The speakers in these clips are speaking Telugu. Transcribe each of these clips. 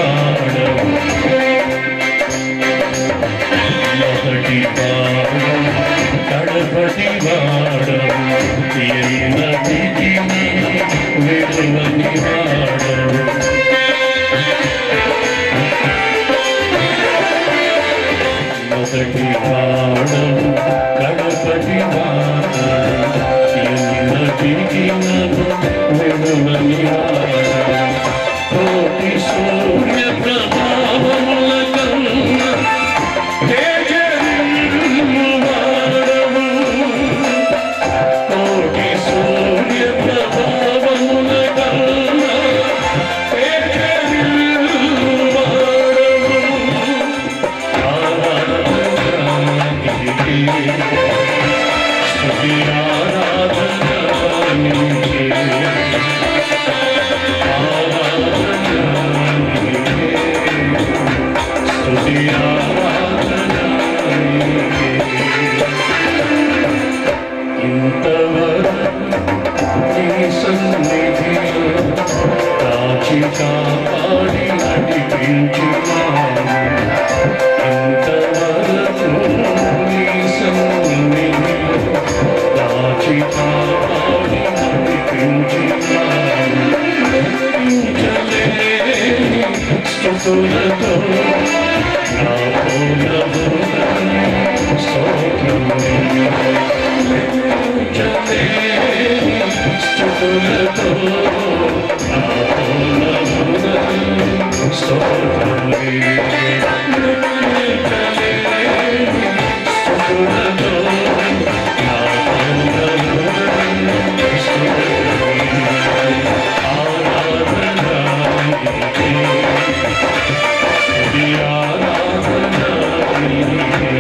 వాడవు మొదటి వాడవు కడపటి వాడవు ఎన్నటికి విడువని వాడవు మొదటి వాడవు కడపటి వాడవు ఎన్నటికి విడువని వాడవు కోటి సూర్య ప్రభావముల కన్నా తేజరిల్లు వాడవు కోటి సూర్య ప్రభావముల కన్నా తేజరిల్లు వాడవు ఆరాధన నీకే స్తుతి ఆరాధన నీకే కాపాడి నడిపించున్నాను ఇంతవరకు నీ సన్నిధిలో దాచి కాపాడి నడిపించున్నాను స్తుతులతో నా పూర్ణములను స్తోత్రములు స్తుతులతో నా పూర్ణములను స్తోత్రములు స్తుతులతో నా పూర్ణములను స్తోత్రములు ఆరాధన నీకే స్తుతి ఆరాధన నీకే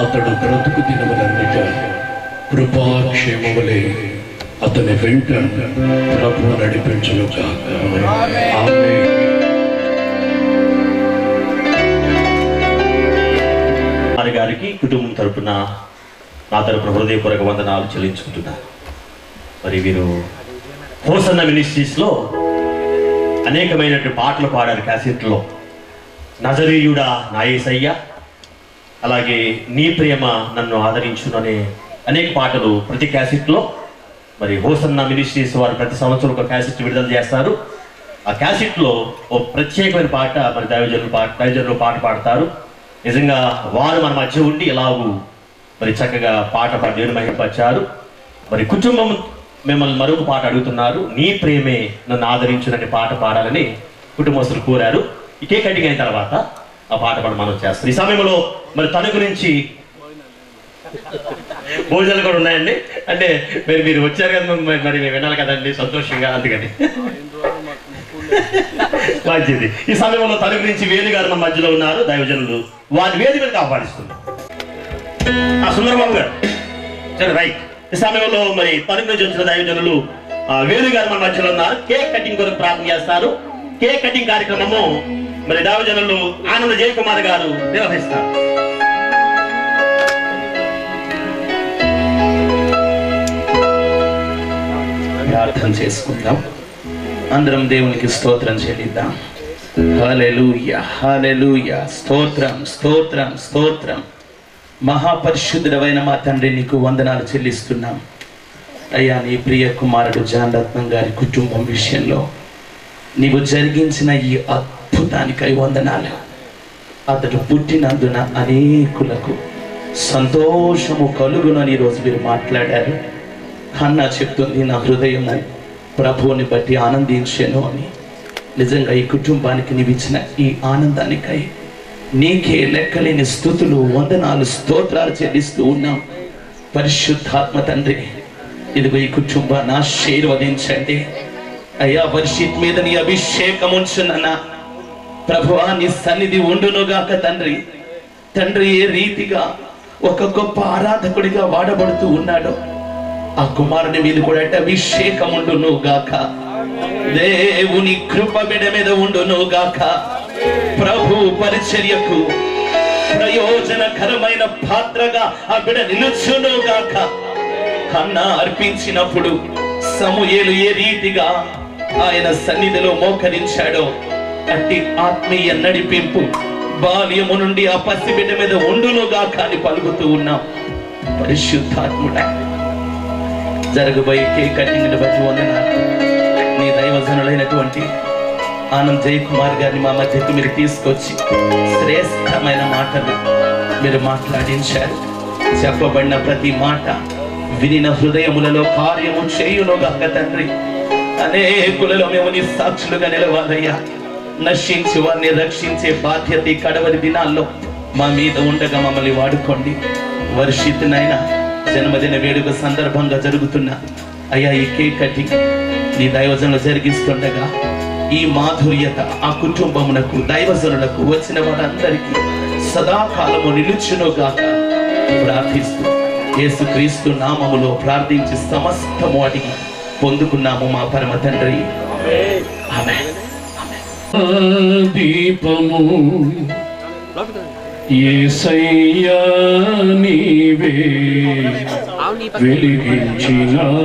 అతడు బ్రతుకు దినములన్నిట కృపాక్షేమములే అతని వెంట ప్రభు నడిపించునుగాక. ఆమేన్. గారికి కుటుంబం తరపున నా తరపున హృదయపూర్వక వందనాలు చెల్లించుకుంటున్నాను. మరి వీరు హోసన్న మినిస్ట్రీస్లో అనేకమైనటువంటి పాటలు పాడారు క్యాసెట్లో. నజరీయుడా నా యేసయ్య, అలాగే నీ ప్రేమ నన్ను ఆదరించును అనే అనేక పాటలు ప్రతి క్యాసెట్లో మరి హోసన్న మినిస్ట్రీస్ వారు ప్రతి సంవత్సరం ఒక క్యాసెట్ విడుదల చేస్తారు. ఆ క్యాసెట్లో ఓ ప్రత్యేకమైన పాట మరి దైవజనులు పాట పాడతారు. నిజంగా వారు మన మధ్య ఉండి ఎలాగూ మరి చక్కగా పాట దేవుని మహిమపరిచారు. మరి కుటుంబం మిమ్మల్ని మరొక పాట అడుగుతున్నారు, నీ ప్రేమే నన్ను ఆదరించునని పాట పాడాలని కుటుంబస్తులు కోరారు. ఈ కేక్ కటింగ్ అయిన తర్వాత ఆ పాట పాట మనం చేస్తాం. ఈ సమయంలో మరి తన గురించి భోజనాలు కూడా ఉన్నాయండి. అంటే మీరు వచ్చారు కదా, మరి మేము వినాలి కదండి సంతోషంగా, అందుకని మంచిది. ఈ సమయంలో తన గురించి వేణు గారు మన మధ్యలో ఉన్నారు. దైవజనులు వారి వేది మీద ఆహ్వానిస్తున్నారు. సుందరబాబు గారు సరే రైట్. ఈ సమయంలో మరి తన గురించి వచ్చిన దైవజనులు వేణు గారు మన మధ్యలో ఉన్నారు. కేక్ కటింగ్ కొరకు ప్రార్థన చేస్తారు. కేక్ కటింగ్ కార్యక్రమము మరి దైవజనులు ఆనంద జయకుమార్ గారు నిర్వహిస్తారు. ప్రార్థన చేసుకుందాం. అందరం దేవునికి స్తోత్రం చెల్లిద్దాం. హల్లెలూయా హల్లెలూయా. స్తోత్రం స్తోత్రం స్తోత్రం. మహాపరిశుద్ధుడైన మా తండ్రి నీకు వందనాలు చెల్లిస్తున్నాం అయ్యా. నీ ప్రియ కుమారుడు జాన్ రత్నం గారి కుటుంబం విషయంలో నీవు జరిగించిన ఈ అద్భుతానికై వందనాలు. అతడు పుట్టినందున అనేకులకు సంతోషము కలుగునని ఈరోజు మీరు మాట్లాడారు. అన్నా చెప్తుంది, నా హృదయము ప్రభువుని బట్టి ఆనందించాను అని. నిజంగా ఈ కుటుంబానికి నీవు ఇచ్చిన ఈ ఆనందానికై నీకే లెక్కలేని స్తుతులు వందనాలు స్తోత్రాలు చెల్లిస్తూ ఉన్నాం. పరిశుద్ధాత్మ తండ్రి, ఇదిగో ఈ కుటుంబాన్ని ఆశీర్వదించండి అయ్యా. వర్షిత్ మీద నీ అభిషేకం ఉంచునన్నా ప్రభువా, నీ సన్నిధి ఉండునుగాక తండ్రి. తండ్రి ఏ రీతిగా ఒక గొప్ప ఆరాధకుడిగా వాడబడుతూ ఉన్నాడో ఆ కుమారుని మీద కూడా అభిషేకం ఉండును గాక. దేవుని కృప బిడ్డ మీద ఉండును గాక. ప్రభు పరిచర్యకు ప్రయోజనకరమైన పాత్రగా ఆ బిడ్డ నిలుచును గాక. అన్న అర్పించినప్పుడు సమూయేలు ఏ రీతిగా ఆయన సన్నిధిలో మోకరించాడో అట్టి ఆత్మీయ నడిపింపు బాల్యము నుండి ఆ పసిబిడ్డ మీద ఉండును గాక అని పలుకుతూ ఉన్నాం. పరిశుద్ధాత్ముడా, జరగబోయే కేక్ కటింగ్ని బట్టి వందనాలు. నీ దైవజనులైనటువంటి ఆనంద్ జయకుమార్ గారిని మా మధ్యకు మీరు తీసుకొచ్చి శ్రేష్టమైన మాటలు మీరు మాట్లాడించారు. చెప్పబడిన ప్రతి మాట వినిన హృదయములలో కార్యము చేయునుగాక తండ్రి. అనేకులలో మేము నీ సాక్షులుగా నిలవాలయ్యా. నశించి వారిని రక్షించే బాధ్యత ఈ కడవరి దినాల్లో మా మీద ఉండగా మమ్మల్ని వాడుకోండి. వర్షితునైనా జన్మదిన వేడుక సందర్భంగా జరుగుతున్న అయ్యా ఈ కేక్ కటింగ్ నీ దైవజనులు జరిగిస్తుండగా ఈ మాధుర్యత ఆ కుటుంబమునకు దైవజనులకు వచ్చిన వారందరికీ సదాకాలము నిలుచునుగాక ప్రార్థిస్తూ యేసుక్రీస్తు నామములో ప్రార్థించి సమస్తము అడిగి పొందుకున్నాము మా పరమ తండ్రి. ఆమేన్. దీపము యేసయ్యా నీవే వెలిగించినావు.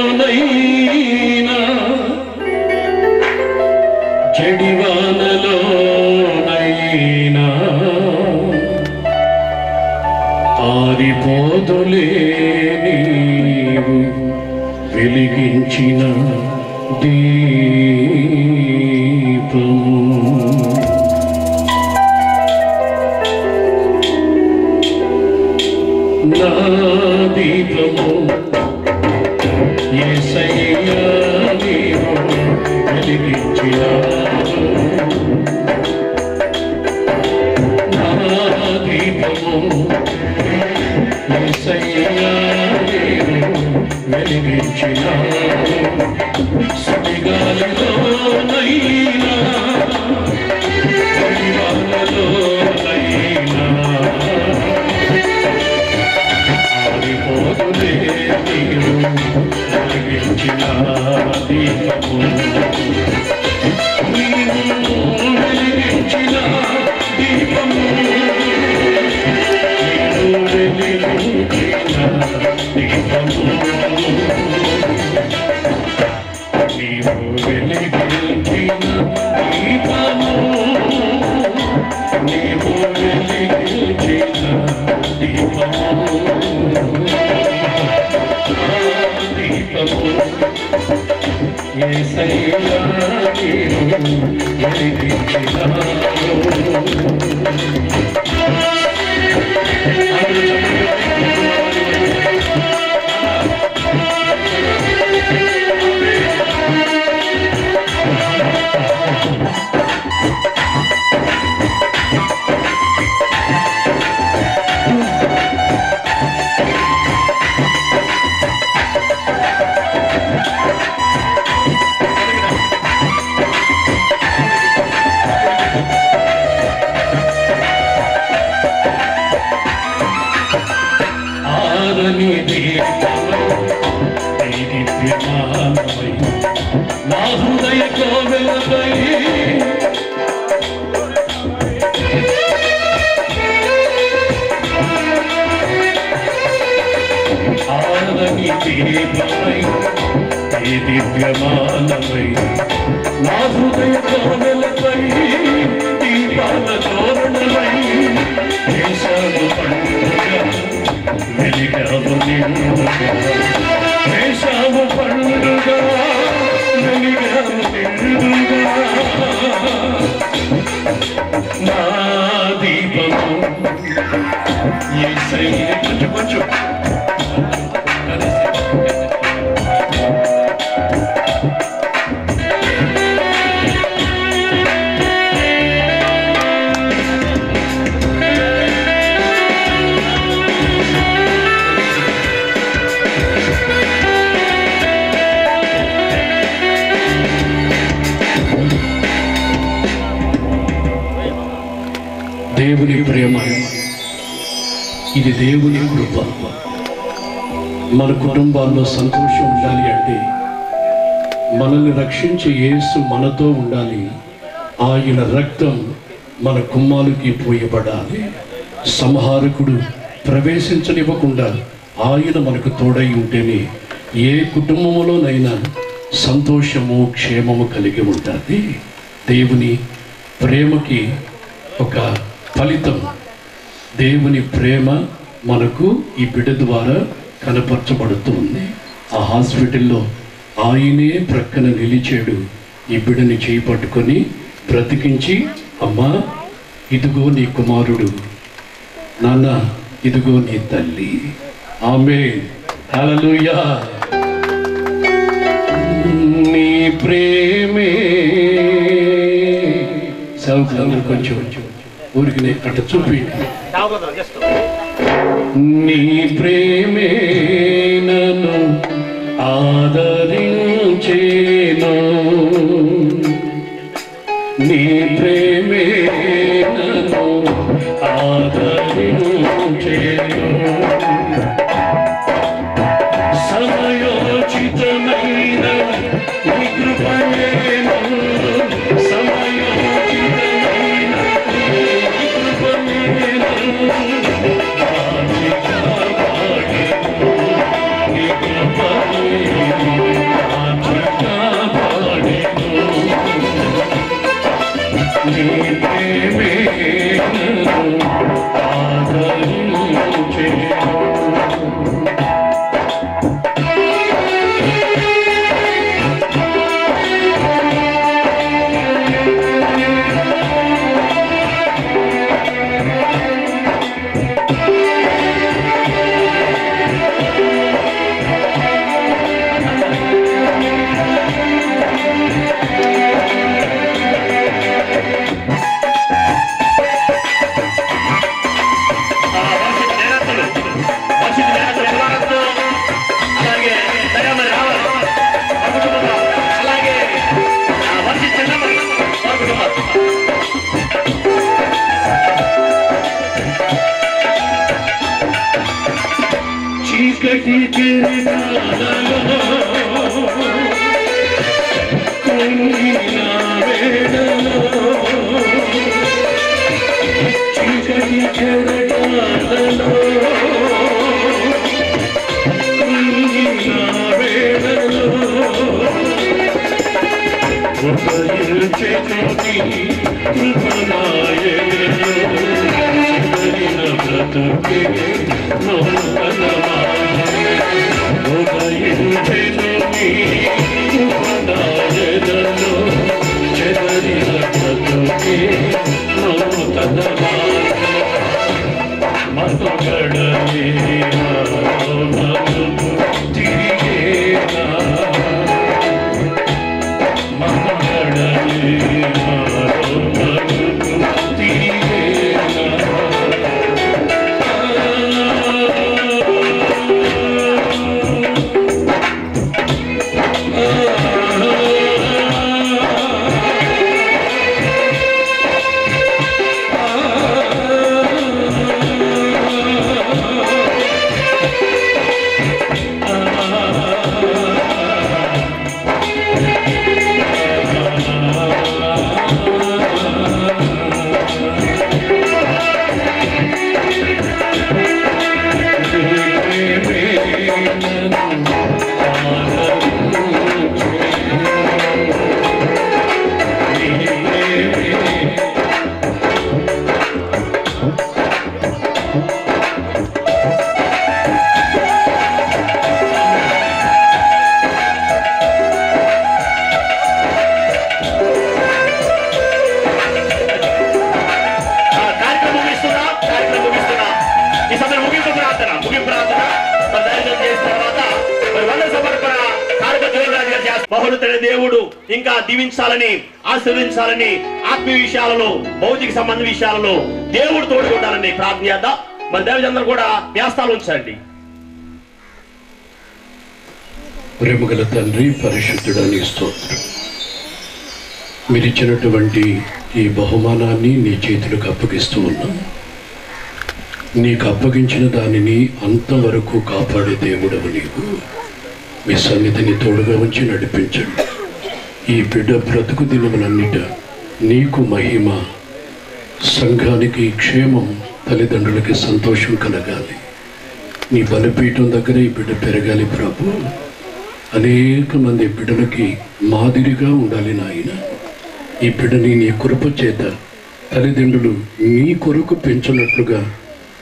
సుడిగాలిలోనైనా చెడివానలోనైనా ఆరిపోదులే నీవు వెలిగించిన దీపము. నా దీపము యేసయ్యా నీవు వెలిగించినావు. నా దీపము యేసయ్యా నీవు వెలిగించినావు. సుడిగాలిలోనైనా పరివాళ్ళలోనైనా ఆరిపోదులే నీవు వెలిగించిన దీపము. నీవు వెలిగించిన దీపము. నీవు వెలిగించిన దీపము. నీవు వెలిగించిన దీపము. నీవు వెలిగించిన దీపము. దీపము యేసయ్యా నీవు వెలిగించినావు. దీపమై ఈ దివ్యమానమై నా హృదయ కోనలపై దీపాల తోరణమై వేశావు పండుగ వెలిగావు నిండుగా వేశావు పండుగ వెలిగావు నిండుగా నా దీపము యేసయ్యే కొంచెం దేవుని ప్రేమ, ఇది దేవుని కృప. మన కుటుంబాల్లో సంతోషం ఉండాలి అంటే మనల్ని రక్షించే యేసు మనతో ఉండాలి. ఆయన రక్తం మన కుమ్మాలకి పోయబడాలి. సంహారకుడు ప్రవేశించనివ్వకుండా ఆయన మనకు తోడై ఉంటేనే ఏ కుటుంబంలోనైనా సంతోషము క్షేమము కలిగి ఉంటుంది. దేవుని ప్రేమకి ఒక ఫలితం, దేవుని ప్రేమ మనకు ఈ బిడ్డ ద్వారా కనపరచబడుతుంది. ఆ హాస్పిటల్లో ఆయనే ప్రక్కన నిలిచాడు. ఈ బిడ్డని చేయి పట్టుకొని బ్రతికించి, అమ్మా ఇదిగో నీ కుమారుడు, నాన్న ఇదిగో నీ తల్లి. ఆమేన్, హల్లెలూయా. నీ ప్రేమే సౌకర్యం కొంచెం ఊరికి అట్లా చూపి. నీ ప్రేమే నన్ను ఆదరించేను, నీ ప్రేమే నన్ను ఆదరించేను. సమయోచితమైన నీ కృపయేను, సమయోచితమైన నీ కృపయేను. బహుళతైన దేవుడు ఇంకా దీవించాలని, ఆశీర్వదించాలని, ఆత్మీయ విషయాలలో, భౌతిక సంబంధ విషయాలలో దేవుడు తోడుగా ఉండాలని ప్రార్థన చేద్దాం. మన దేవజందరూ కూడా వ్యాస్తాలు ఉంచండి. ప్రేమగల తండ్రి, పరిశుద్ధుడని స్తోత్రం. మీరిచ్చినటువంటి ఈ బహుమానాన్ని నీ చేతులకు అప్పగిస్తూ ఉన్నాం. నీకు అప్పగించిన దానిని అంతవరకు కాపాడే దేవుడవు నీవు. మీ సన్నిధిని తోడుగా ఉంచి నడిపించండి. ఈ బిడ్డ బ్రతుకు దినములన్నిట నీకు మహిమ, సంఘానికి క్షేమం, తల్లిదండ్రులకి సంతోషం కలగాలి. నీ బలిపీఠం దగ్గర ఈ బిడ్డ పెరగాలి ప్రభు. అనేక మంది బిడ్డలకి మాదిరిగా ఉండాలి నాయన. ఈ బిడ్డని నీ కృప చేత తల్లిదండ్రులు నీ కొరకు పెంచినట్లుగా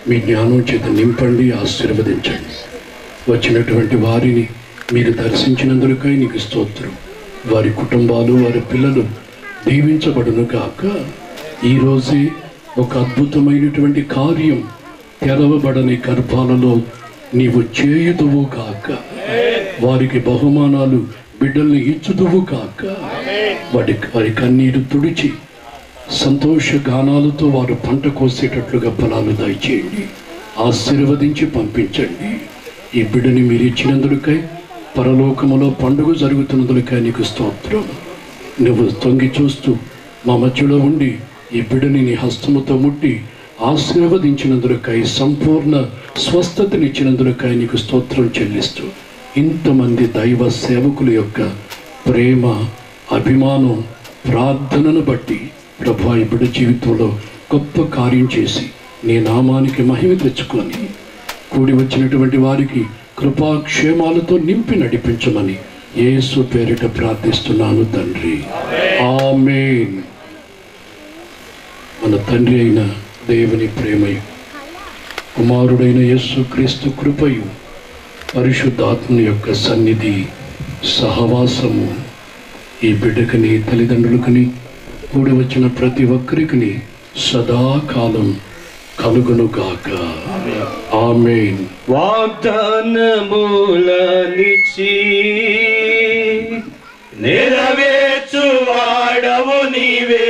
మీ జ్ఞానం చేత నింపండి, ఆశీర్వదించండి. వచ్చినటువంటి వారిని మీరు దర్శించినందుకై నీకు స్తోత్రం. వారి కుటుంబాలు, వారి పిల్లలు దీవించబడును కాక. ఈరోజే ఒక అద్భుతమైనటువంటి కార్యం తెరవబడని గర్భాలలో నీవు చేయుదువు కాక. వారికి బహుమానాలు బిడ్డల్ని ఇచ్చుదువు కాక. వారి కన్నీరు తుడిచి సంతోష గానాలతో వారు పంట కోసేటట్లుగా ఫలాలు దయచేయండి, ఆశీర్వదించి పంపించండి. ఈ బిడ్డని మీరు ఇచ్చినందుకై, పరలోకములో పండుగ జరుగుతున్నందుకై నీకు స్తోత్రం. నువ్వు తొంగి చూస్తూ మా మధ్యలో ఉండి ఈ బిడ్డని నీ హస్తముతో ముట్టి ఆశీర్వదించినందుకై, సంపూర్ణ స్వస్థతనిచ్చినందుకై నీకు స్తోత్రం చెల్లిస్తూ, ఇంతమంది దైవ సేవకుల యొక్క ప్రేమ, అభిమానం, ప్రార్థనను బట్టి ప్రభు ఈ బిడ్డ జీవితంలో గొప్ప కార్యం చేసి నీ నామానికి మహిమ తెచ్చుకొని కూడి వచ్చినటువంటి వారికి కృపాక్షేమాలతో నింపి నడిపించమని యేసు పేరిట ప్రార్థిస్తున్నాను తండ్రి, ఆమేన్. మన తండ్రి అయిన దేవుని ప్రేమయు, కుమారుడైన యేసు క్రీస్తు కృపయు, పరిశుద్ధాత్మని యొక్క సన్నిధి, సహవాసము ఈ బిడ్డకని, తల్లిదండ్రులకని, కూడి వచ్చిన ప్రతి ఒక్కరికి సదాకాలం కలుగునుగాక. ఆమేన్. వాగ్దానములనిచ్చి నెరవేర్చువాడవు నీవే.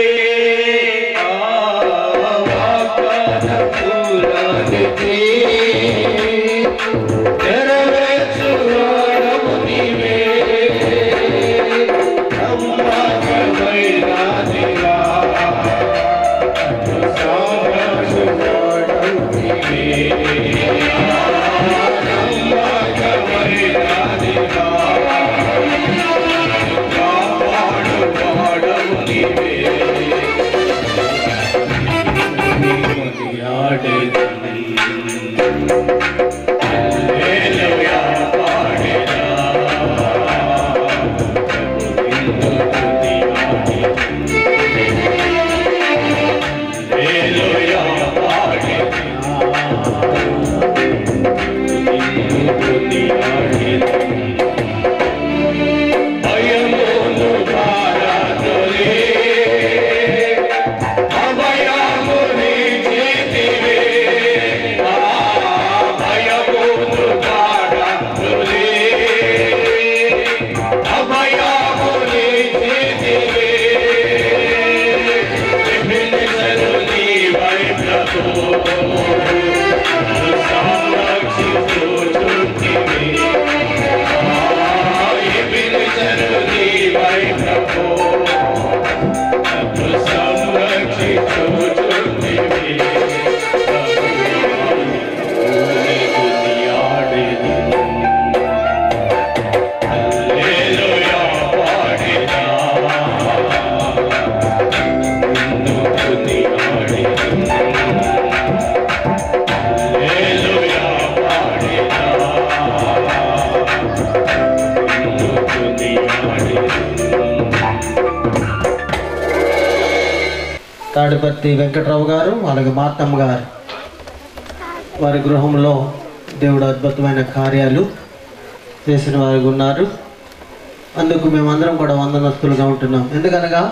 తాడిపత్రి వెంకట్రావు గారు, అలాగే మార్తమ్మ గారు, వారి గృహంలో దేవుడు అద్భుతమైన కార్యాలు చేసిన వారు ఉన్నారు. అందుకు మేమందరం కూడా వందనస్తులుగా ఉంటున్నాం. ఎందుకనగా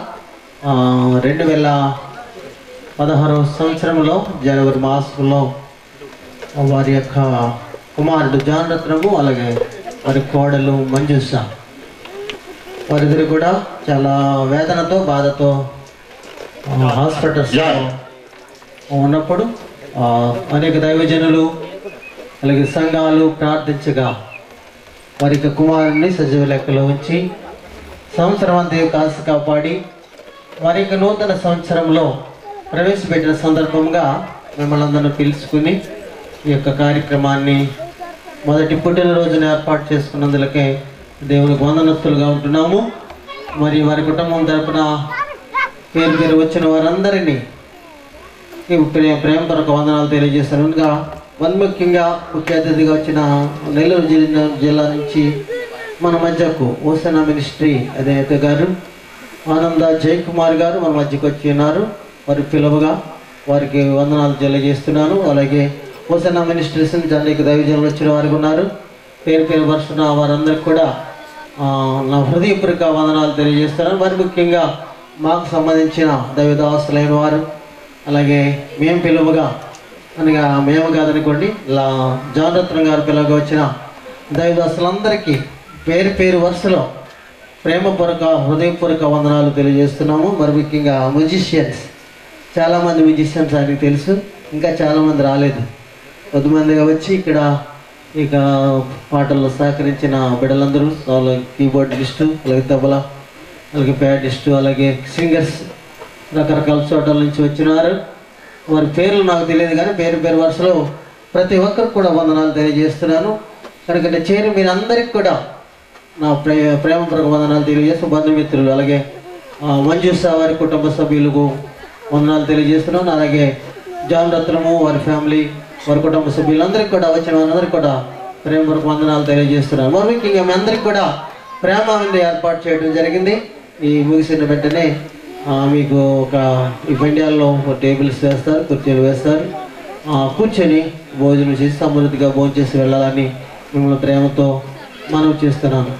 2016 సంవత్సరంలో జనవరి మాసంలో వారి యొక్క కుమారుడు జాన్ రత్నము, అలాగే వారి కోడలు మంజుష వారిద్దరు కూడా చాలా వేదనతో బాధతో హాస్పిటల్స్ ఉన్నప్పుడు అనేక దైవజనులు అలాగే సంఘాలు ప్రార్థించగా వారి యొక్క కుమారుని సజీవ లెక్కలో ఉంచి సంవత్సరం అంతా కాసు కాపాడి వారి యొక్క నూతన సంవత్సరంలో ప్రవేశపెట్టిన సందర్భంగా మిమ్మల్ని అందరూ పిలుచుకుని ఈ యొక్క కార్యక్రమాన్ని మొదటి పుట్టినరోజున ఏర్పాటు చేసుకున్నందులకే దేవునికి వందనస్తులుగా ఉంటున్నాము. మరి వారి కుటుంబం తరపున పేరు పేరు వచ్చిన వారందరినీ ప్రేమపూర్వక వందనాలు తెలియజేస్తాను. ఇంకా ముఖ్యంగా ముఖ్య అతిథిగా వచ్చిన నెల్లూరు జిల్లా నుంచి మన మధ్యకు హోసన్నా మినిస్ట్రీ అధినేత గారు ఆనంద జయకుమార్ గారు మన మధ్యకు వచ్చి ఉన్నారు. వారి పిలువగా వారికి వందనాలు తెలియజేస్తున్నాను. అలాగే హోసన్నా మినిస్ట్రీస్ నుంచి అనేక దైవజనులు వచ్చిన వారికి ఉన్నారు. పేరు పేరు వరుసన వారందరికీ కూడా నా హృదయపూర్వక వందనాలు తెలియజేస్తున్నాను. మరి ముఖ్యంగా మాకు సంబంధించిన దైవదాసులైన వారు, అలాగే మేము పిలువగా అనగా మేము కాదనుకోండి జాన్ రత్న గారు పిలువగా వచ్చిన దైవదాసులందరికీ పేరు పేరు వరుసలో ప్రేమపూర్వక హృదయపూర్వక వందనాలు తెలియజేస్తున్నాము. మరి ముఖ్యంగా మ్యూజిషియన్స్, చాలామంది మ్యూజిషియన్స్ ఆయనకి తెలుసు, ఇంకా చాలామంది రాలేదు. కొద్దిమందిగా వచ్చి ఇక్కడ ఇక పాటల్లో సహకరించిన బిడ్డలందరూ, కీబోర్డిస్టు, అలాగే తబలా, అలాగే ప్యాడిస్టు, అలాగే సింగర్స్ రకరకాల చోట్ల నుంచి వచ్చినారు. వారి పేర్లు నాకు తెలియదు కానీ పేరు పేరు వరుసలో ప్రతి ఒక్కరికి కూడా వందనాలు తెలియజేస్తున్నాను. కనుక చేరి మీరందరికీ కూడా నా ప్రేమపూర్వక వందనాలు తెలియజేస్తూ బంధుమిత్రులు, అలాగే మంజూసా వారి కుటుంబ సభ్యులకు వందనాలు తెలియజేస్తున్నాను. అలాగే జాన్ రత్నము వారి ఫ్యామిలీ, వారి కుటుంబ సభ్యులందరికీ కూడా వచ్చిన వారందరికీ కూడా ప్రేమపూర్వక వందనాలు తెలియజేస్తున్నాను. మరి ముఖ్యంగా మీ అందరికీ కూడా ప్రేమ విందు ఏర్పాటు చేయడం జరిగింది. ఈ ముగిసిన వెంటనే మీకు ఒక ఈ పెండ్యాల్లో టేబుల్స్ వేస్తారు, కుర్చీలు వేస్తారు. కూర్చొని భోజనం చేసి సమృద్ధిగా భోజనం చేసి వెళ్ళాలని మిమ్మల్ని ప్రేమతో మనవి చేస్తున్నాను.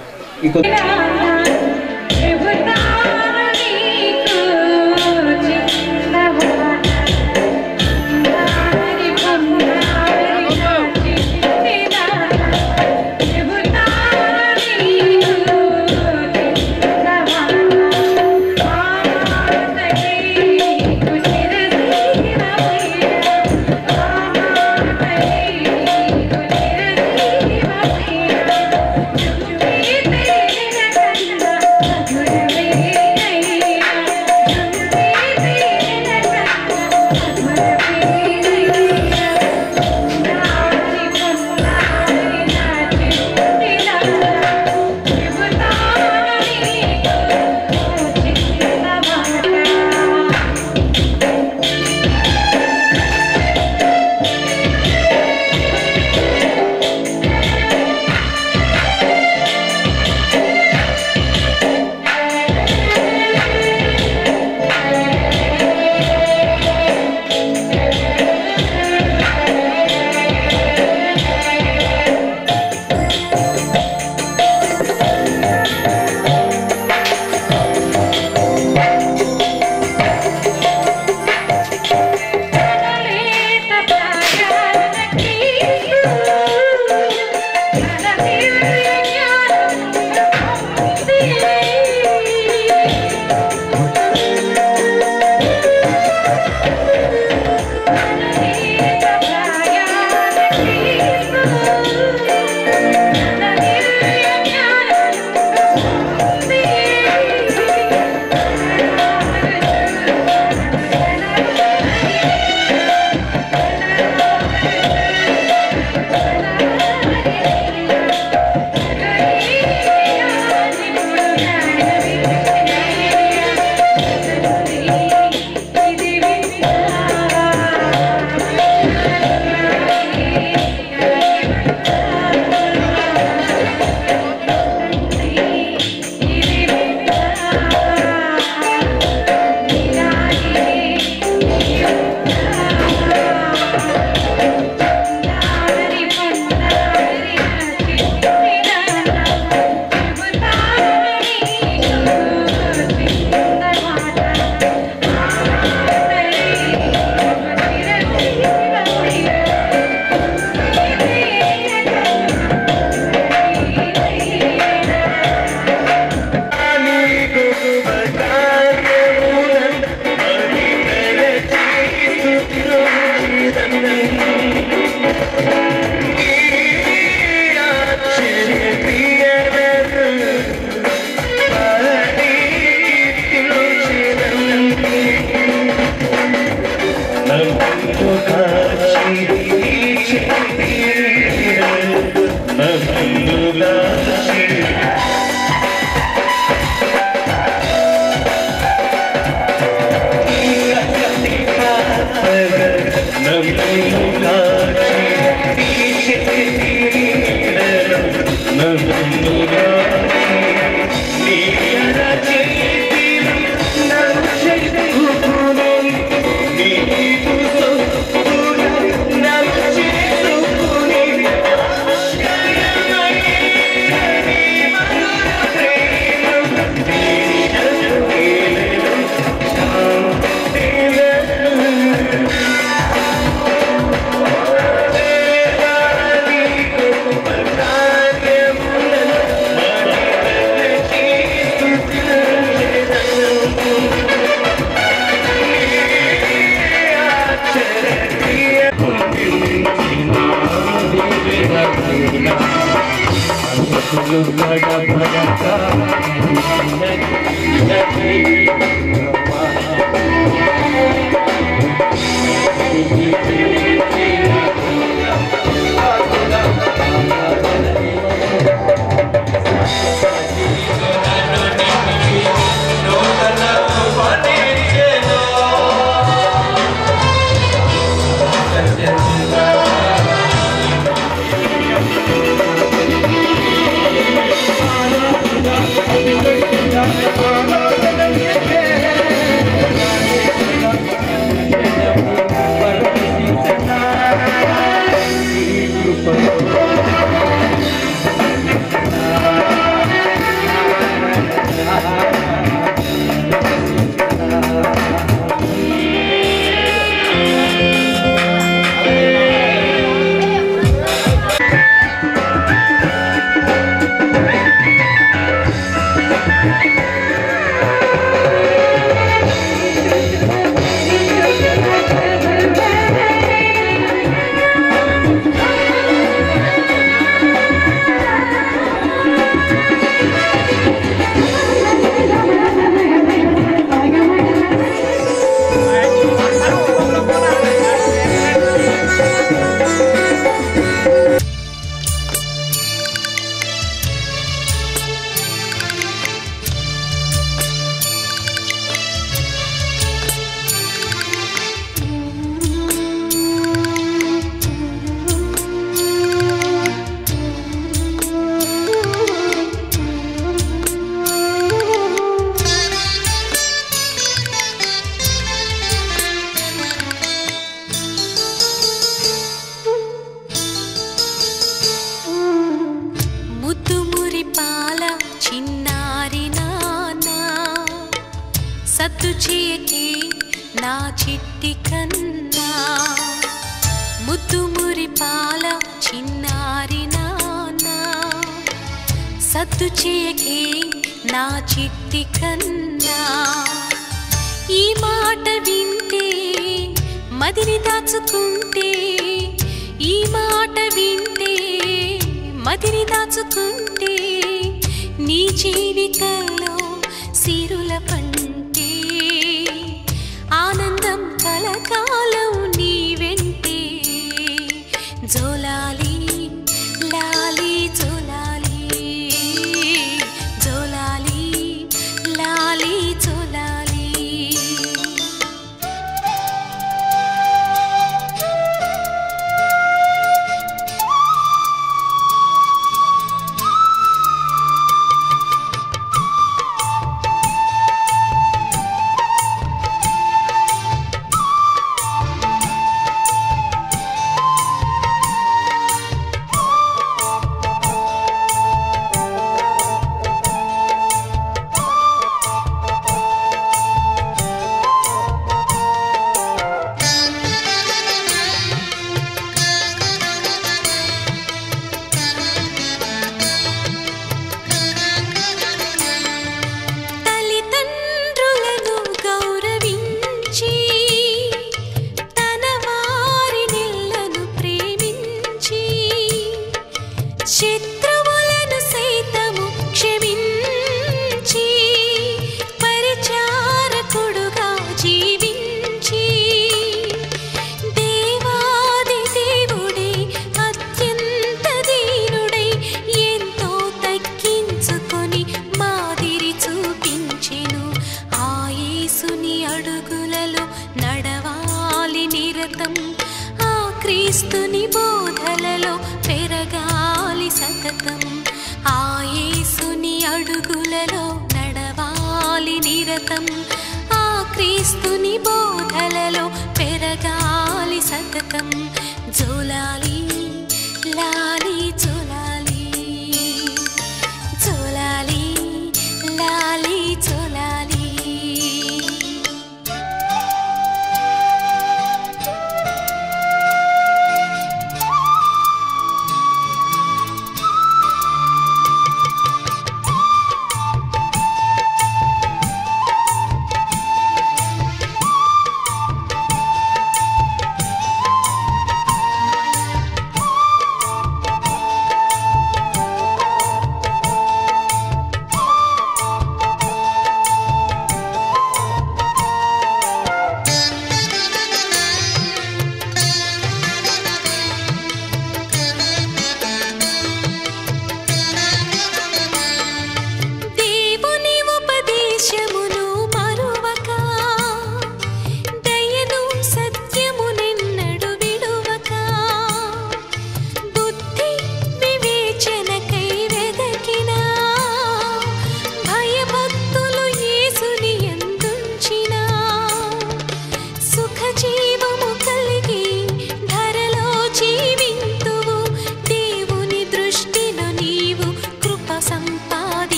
సత్తు చేయకే నా చిట్టి కన్నా, ముద్దు మురిపాల చిన్నారి నాన్నా. సత్తు చేయకే నా చిట్టి కన్నా, ఈ మాట వింటే మదిని దాచుకుంటే, ఈ మాట వింటే మదిని దాచుకుంటే, నీ జీవితంలో సిరుల పంటే ఆనందం కలకాలం నీ వెంటే. జోలాలి లాలి జోలాలి, జోలాలి లాలి జోలాలి. నిరతం ఆ క్రీస్తుని బోధలలో పెరగాలి సతతం ఆ యేసుని అడుగులలో నడవాలి నిరతం ఆ క్రీస్తుని బోధలలో పెరగాలి సతతం జోలాలి లాలి జోలాలి జోలాలి లాలి జోలాలి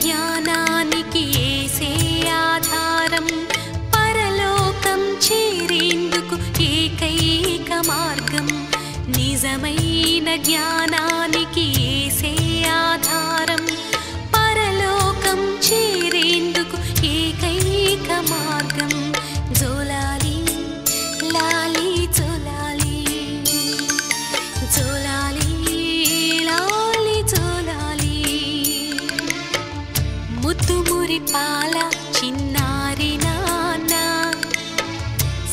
జ్ఞానానికి యేసే ఆధారం పరలోకం చేరేందుకు ఏకైక మార్గం నిజమైన జ్ఞానానికి యేసే ఆధారం పరలోకం చేరేందుకు ఏకైక మార్గం జోలాలి లాలి జోలాలి జోలాలి లాలి జోలాలి ముత్తుమురి పాల చిన్నారి నాన్న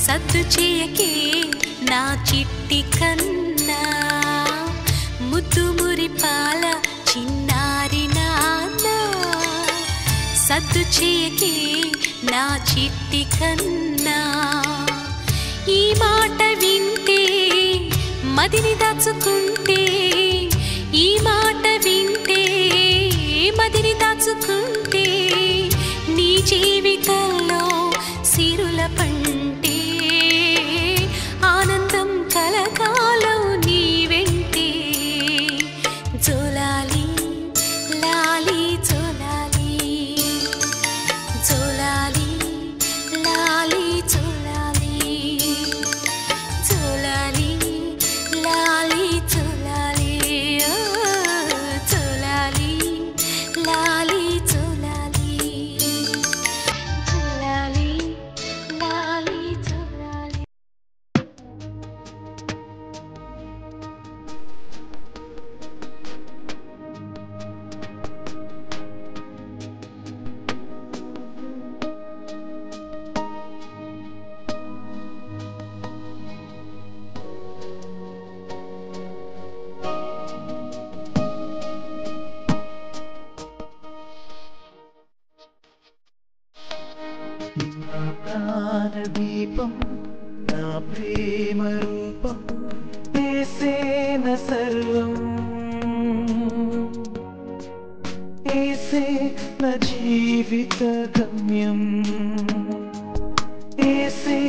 సద్దు చేయకే నా చిట్టి కన్నా ముత్తుమురి పాల చిన్నారి నాన్న సద్దు చేయకే నా చిట్టి కన్నా ఈ మాట వింటే మదిని దాచుకుంటే ఈ మాట వింటే మదిని దాచుకుంటే నీ జీవితంలో సిరుల పంటే ఆనందం కలకాలం నీ వెంటే జోలాలి లాలి జోలాలి జోలాలి లాలి జోలాలి జోలాలి లాలి జోలాలి జోలాలి లాలి జోలాలి జోలాలి లాలి జోలాలి ప్రాణదీపం నా ప్రేమ రూపం యేసేన సర్వం యేసే నా జీవిత గమ్యం యేసే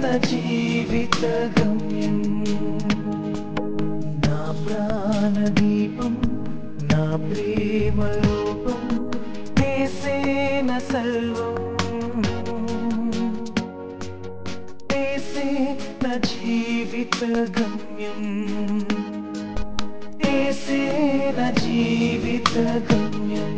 నా జీవిత గమ్యం నా ప్రాణదీపం నా ప్రేమ రూపం యేసేన సర్వం నా జీవిత గమ్యం యేసే నా జీవిత గమ్యం